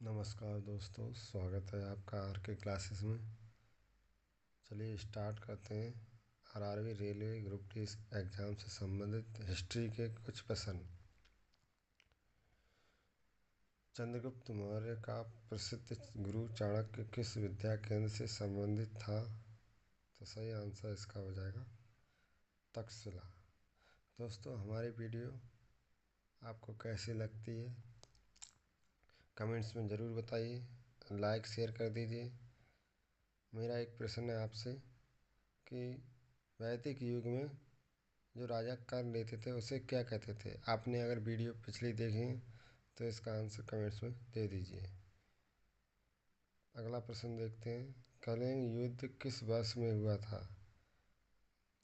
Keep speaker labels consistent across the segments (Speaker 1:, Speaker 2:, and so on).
Speaker 1: नमस्कार दोस्तों, स्वागत है आपका आर के क्लासेस में। चलिए स्टार्ट करते हैं। RRB railway group D exam से संबंधित हिस्ट्री के कुछ प्रश्न। चंद्रगुप्त मौर्य का प्रसिद्ध गुरु चाणक्य किस विद्या केंद्र से संबंधित था? तो सही आंसर इसका हो जाएगा तक्षशिला। दोस्तों, हमारी वीडियो आपको कैसी लगती है कमेंट्स में ज़रूर बताइए, लाइक शेयर कर दीजिए। मेरा एक प्रश्न है आपसे कि वैदिक युग में जो राजा कर लेते थे उसे क्या कहते थे? आपने अगर वीडियो पिछली देखी है तो इसका आंसर कमेंट्स में दे दीजिए। अगला प्रश्न देखते हैं। कलिंग युद्ध किस वर्ष में हुआ था?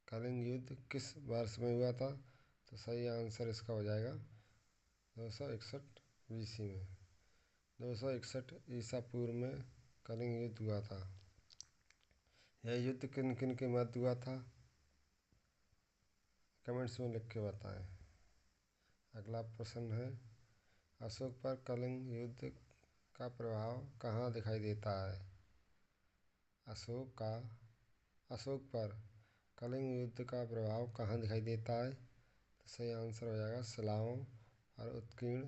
Speaker 1: कलिंग युद्ध किस वर्ष में हुआ था? तो सही आंसर इसका हो जाएगा 261 BC में। 261 ईसा पूर्व में कलिंग युद्ध हुआ था। यह युद्ध किन किन के मध्य हुआ था? कमेंट्स में लिख के बताएं। अगला प्रश्न है, अशोक पर कलिंग युद्ध का प्रभाव कहाँ दिखाई देता है? अशोक पर कलिंग युद्ध का प्रभाव कहाँ दिखाई देता है? तो सही आंसर हो जाएगा शिलाओं और उत्कीर्ण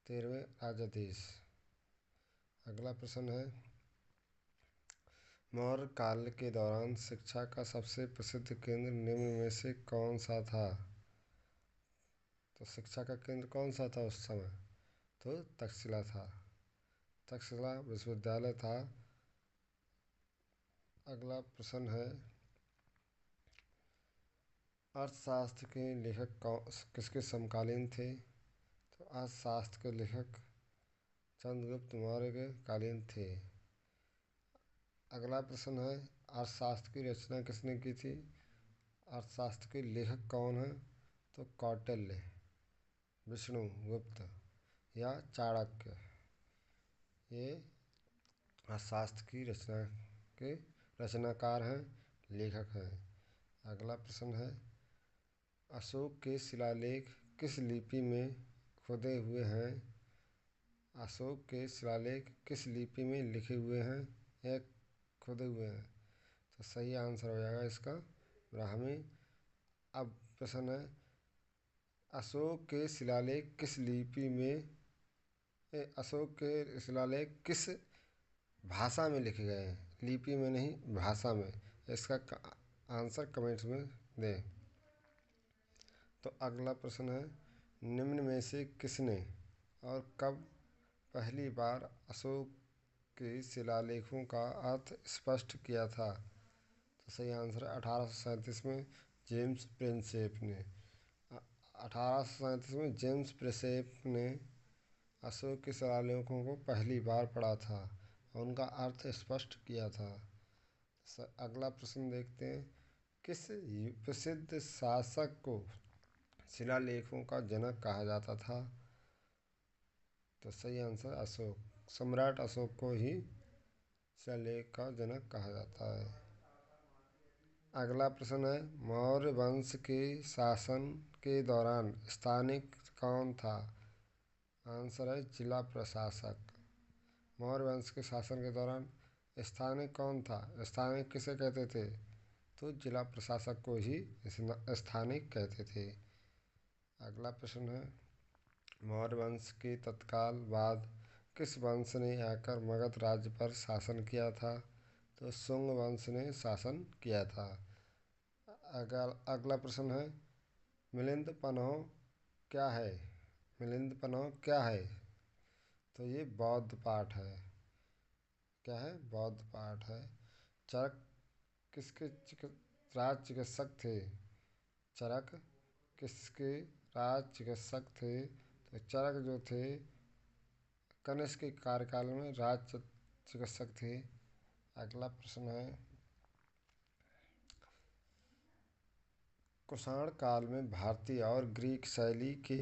Speaker 1: 13वें राजाधीश। अगला प्रश्न है, मौर्य काल के दौरान शिक्षा का सबसे प्रसिद्ध केंद्र निम्न में से कौन सा था? तो शिक्षा का केंद्र कौन सा था उस समय? तो तक्षशिला था। तक्षशिला विश्वविद्यालय था। अगला प्रश्न है, अर्थशास्त्र के लेखक किसके समकालीन थे? तो अर्थशास्त्र के लेखक चंद्रगुप्त मौर्य के कालीन थे। अगला प्रश्न है, अर्थशास्त्र की रचना किसने की थी? अर्थशास्त्र के लेखक कौन है? तो कौटिल्य, विष्णुगुप्त या चाणक्य, ये अर्थशास्त्र की रचना के रचनाकार हैं, लेखक हैं। अगला प्रश्न है, अशोक के शिलालेख किस लिपि में खुदे हुए हैं? अशोक के शिलालेख किस लिपि में लिखे हुए हैं या खुदे हुए हैं? तो सही आंसर हो जाएगा इसका ब्राह्मी। अब प्रश्न है, अशोक के शिलालेख किस लिपि में अशोक के शिलालेख किस भाषा में लिखे गए हैं? लिपि में नहीं, भाषा में। इसका आंसर कमेंट्स में दें। तो अगला प्रश्न है, निम्न में से किसने और कब पहली बार अशोक के शिलालेखों का अर्थ स्पष्ट किया था? तो सही आंसर 1837 में जेम्स प्रिंसेप ने। 1837 में जेम्स प्रिंसेप ने अशोक के शिलालेखों को पहली बार पढ़ा था और उनका अर्थ स्पष्ट किया था। अगला प्रश्न देखते हैं, किस प्रसिद्ध शासक को शिलालेखों का जनक कहा जाता था? तो सही आंसर अशोक, सम्राट अशोक को ही शिलालेख का जनक कहा जाता है। अगला प्रश्न है, मौर्य वंश के शासन के दौरान स्थानिक कौन था? आंसर है जिला प्रशासक। मौर्य वंश के शासन के दौरान स्थानिक कौन था? स्थानिक किसे कहते थे? तो जिला प्रशासक को ही स्थानिक कहते थे। अगला प्रश्न है, मौर्य वंश के तत्काल बाद किस वंश ने आकर मगध राज्य पर शासन किया था? तो शुंग वंश ने शासन किया था। अगला प्रश्न है, मिलिंद पन्ह क्या है? मिलिंद पन्ह क्या है? तो ये बौद्ध पाठ है। क्या है? बौद्ध पाठ है। चरक किसके राज चिकित्सक थे? चरक किसके राज चिकित्सक थे? तो चरक जो थे कनिष्क के कार्यकाल में राज चिकित्सक थे। अगला प्रश्न है, कुषाण काल में भारतीय और ग्रीक शैली के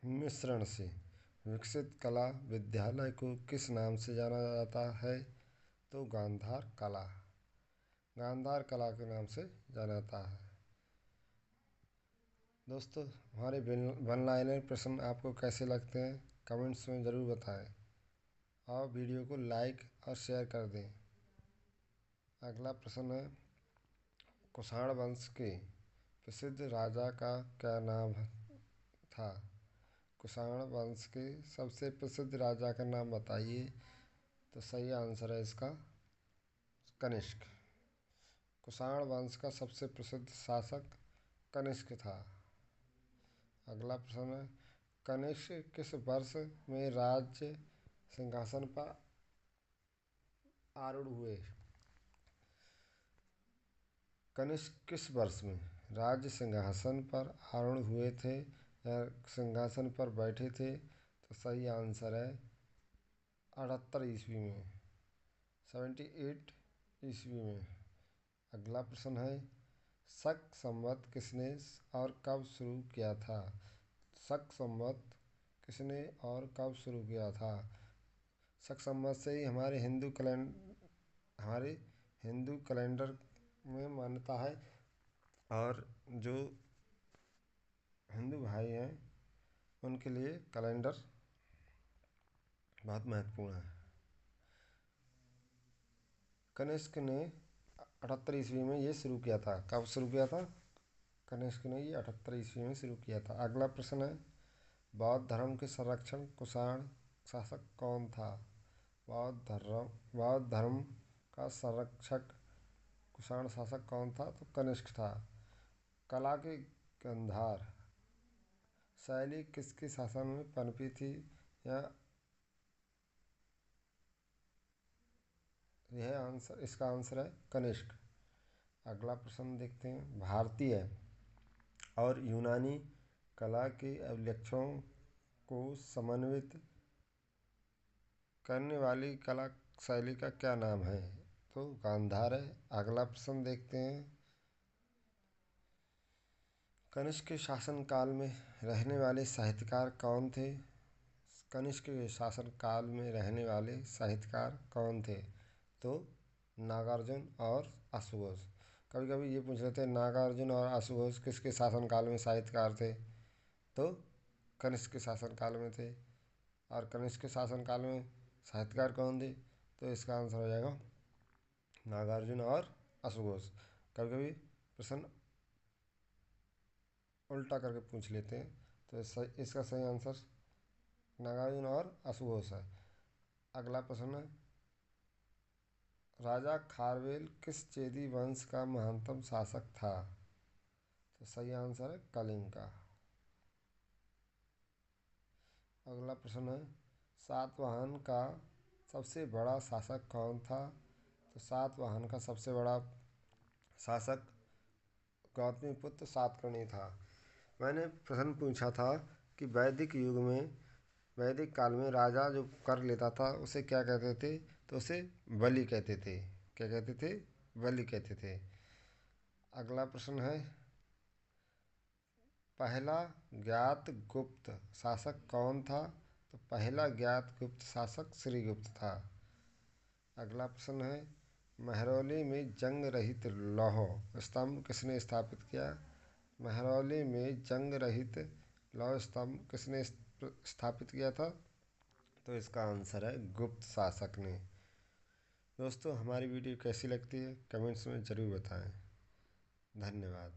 Speaker 1: मिश्रण से विकसित कला विद्यालय को किस नाम से जाना जाता है? तो गांधार कला, गांधार कला के नाम से जाना जाता है। दोस्तों, हमारे वन लाइनर प्रश्न आपको कैसे लगते हैं कमेंट्स में ज़रूर बताएं। और वीडियो को लाइक और शेयर कर दें। अगला प्रश्न है, कुषाण वंश के प्रसिद्ध राजा का क्या नाम था? कुषाण वंश के सबसे प्रसिद्ध राजा का नाम बताइए। तो सही आंसर है इसका कनिष्क। कुषाण वंश का सबसे प्रसिद्ध शासक कनिष्क था। अगला प्रश्न है, कनिष्क किस वर्ष में राज्य सिंहासन पर आरूढ़ हुए? कनिष्क किस वर्ष में राज्य सिंहासन पर आरूढ़ हुए थे या सिंहासन पर बैठे थे? तो सही आंसर है 78 ईस्वी में, 78 ईस्वी में। अगला प्रश्न है, शक संवत किसने और कब शुरू किया था? शक संवत किसने और कब शुरू किया था? शक संवत से ही हमारे हिंदू कैलेंडर में मान्यता है, और जो हिंदू भाई हैं उनके लिए कैलेंडर बहुत महत्वपूर्ण है। कनिष्क ने 78 ईस्वी में ये शुरू किया था। कब शुरू किया था? कनिष्क ने ये 78 ईस्वी में शुरू किया था। अगला प्रश्न है, बौद्ध धर्म के संरक्षण कुषाण शासक कौन था? बौद्ध धर्म का संरक्षक कुषाण शासक कौन था? तो कनिष्क था। कला की गांधार शैली किसके शासन में पनपी थी? इसका आंसर है कनिष्क। अगला प्रश्न देखते हैं, भारतीय और यूनानी कला के अभिलक्षणों को समन्वित करने वाली कला शैली का क्या नाम है? तो गांधार है। अगला प्रश्न देखते हैं, कनिष्क के शासनकाल में रहने वाले साहित्यकार कौन थे? कनिष्क के शासनकाल में रहने वाले साहित्यकार कौन थे? तो नागार्जुन और अश्वघोष। कभी कभी ये पूछ लेते हैं नागार्जुन और अश्वघोष किसके शासनकाल में साहित्यकार थे? तो कनिष्क के शासनकाल में थे। और कनिष्क के शासनकाल में साहित्यकार कौन थे? तो इसका आंसर हो जाएगा नागार्जुन और अश्वघोष। कभी कभी प्रश्न उल्टा करके पूछ लेते हैं, तो इसका सही आंसर नागार्जुन और अश्वघोष है। अगला प्रश्न है, राजा खारवेल किस चेदी वंश का महानतम शासक था? तो सही आंसर है कलिंग का। अगला प्रश्न है, सातवाहन का सबसे बड़ा शासक कौन था? तो सातवाहन का सबसे बड़ा शासक गौतमीपुत्र सातकर्णी था। मैंने प्रश्न पूछा था कि वैदिक काल में राजा जो कर लेता था उसे क्या कहते थे? तो उसे बलि कहते थे। क्या कहते थे? बलि कहते थे। अगला प्रश्न है, पहला ज्ञात गुप्त शासक कौन था? तो पहला ज्ञात गुप्त शासक श्रीगुप्त था। अगला प्रश्न है, महरौली में जंग रहित लौह स्तंभ किसने स्थापित किया? महरौली में जंग रहित लौह स्तंभ किसने स्थापित किया था? तो इसका आंसर है गुप्त शासक ने। दोस्तों, हमारी वीडियो कैसी लगती है कमेंट्स में ज़रूर बताएं। धन्यवाद।